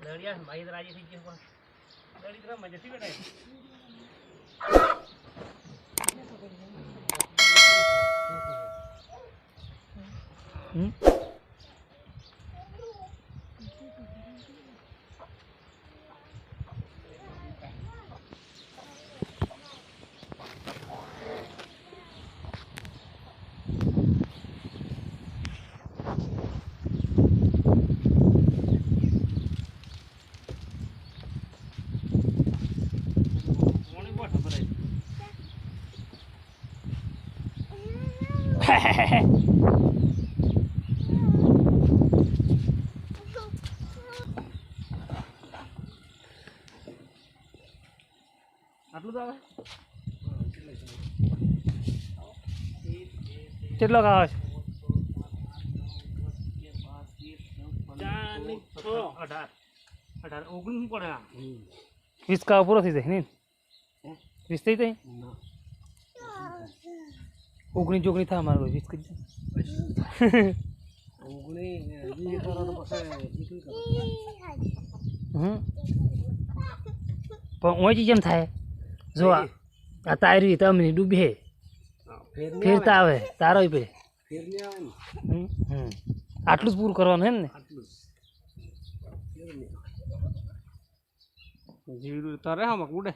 દળિયા ભાઈ રાજી થઈ ગયો દળી તો મજા થી બેઠા આટલું તો આવે કેટલો ખાવા છે 18 19 પડે 20 ખાવા પૂરો થઈ જાય ને 20 થઈ જાય 19 ચોકડી થા મારો 20 કરી દે 19 કરો તો પછી પણ ઓછી જેમ થાય જો આ તારી તમને ડૂબે ફેરતા આવે તારો પે આટલું જ પૂરું કરવાનું એમ ને જીરું તારે હા ઉડે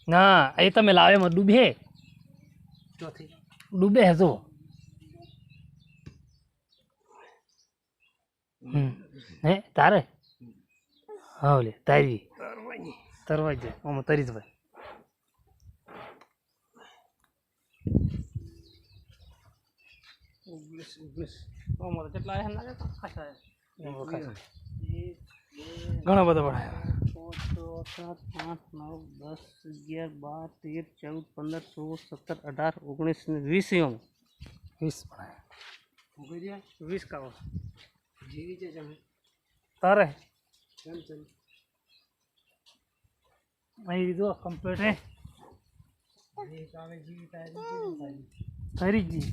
ના એ તમે લાવે એમાં ડૂબે ડૂબે હે જો હે તારે હા લે તારી તરવાઈ જાય આમાં તરી જ ભાઈ અમારે કેટલા ઘણા બધા ભણાયા 6 7 8 9 10 11 12 13 14 15 16 17 18 19 20 20 ભણાયા 20 કાવો જીવી છે જમે તારે કેમ છે અહીં દીધો કમ્પ્લીટ હે એ કાવે જીવી તારી જી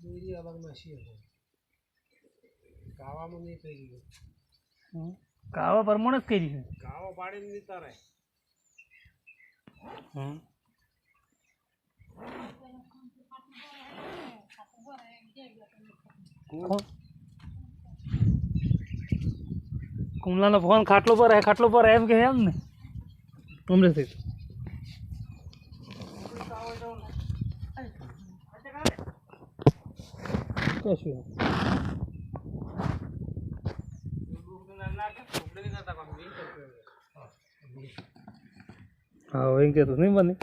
દૂરી અલગમાં છે કાવામાં નહીં થઈ ગયું કાવા પ્રમાણે જ કરી છે કાવા પાડી નહીં તારે કુમલાનો ફોન ખાટલો પર એમ કે એમ ને અમને થઈ કશું હા એમ કે તો નહીં બને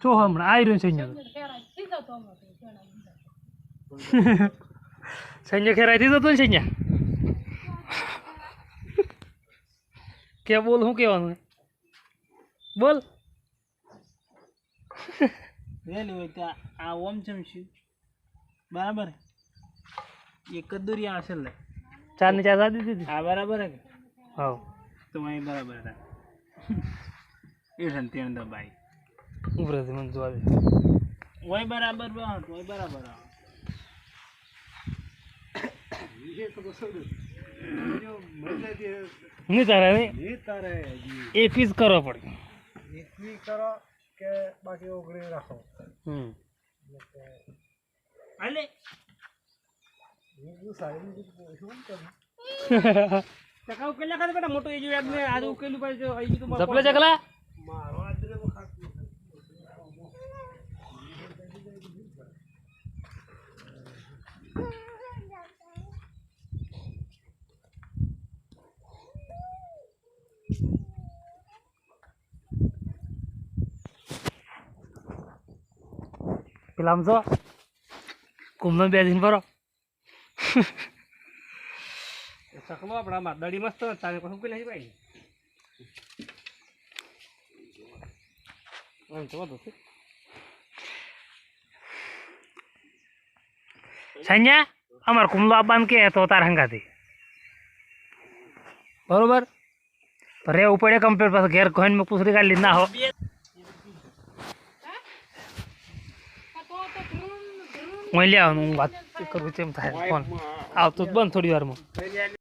જો હમણાં આવી રહ્યું સંજય ખેરાઈ થી જતો ને સંજય કે બોલ શું કહેવાનું બોલ વેલી હોય તો આ ઓમ ચમશું બરાબર એક જ દોરી આવશે લે 4 ની 4 સાદી દીધી હા બરાબર હે હા તો અહીં બરાબર હતા એ સંતિયન દબાઈ ઉભરે મન જો આવે ઓય બરાબર બસ ઓય બરાબર नहीं तारा नहीं तारे एक पीस करो पड़े एक पीस करो के बाकी ओगड़ी रखो अले ये जो सारे में कुछ शूट कर चकाऊ केला का बेटा मोटो ये जो एक में आज उकेलू पर जो आई तो जपले जगला मारो आज ने वो खा Pilam so, kumno beasin paro. Saklo apa nama? Dari mas tuh, tanya kau kuliah sih pak. Coba tuh sih. Sanya, amar kumlo aban ke atau tarang kati. बरोबर રહેવું પડે કમ્પ્લીટ પાછું ઘેર કોઈને પૂછડી કાઢી ના હો હું લે હું વાત કરું તેમ થાય ફોન આવતો જ બંધ થોડી વારમાં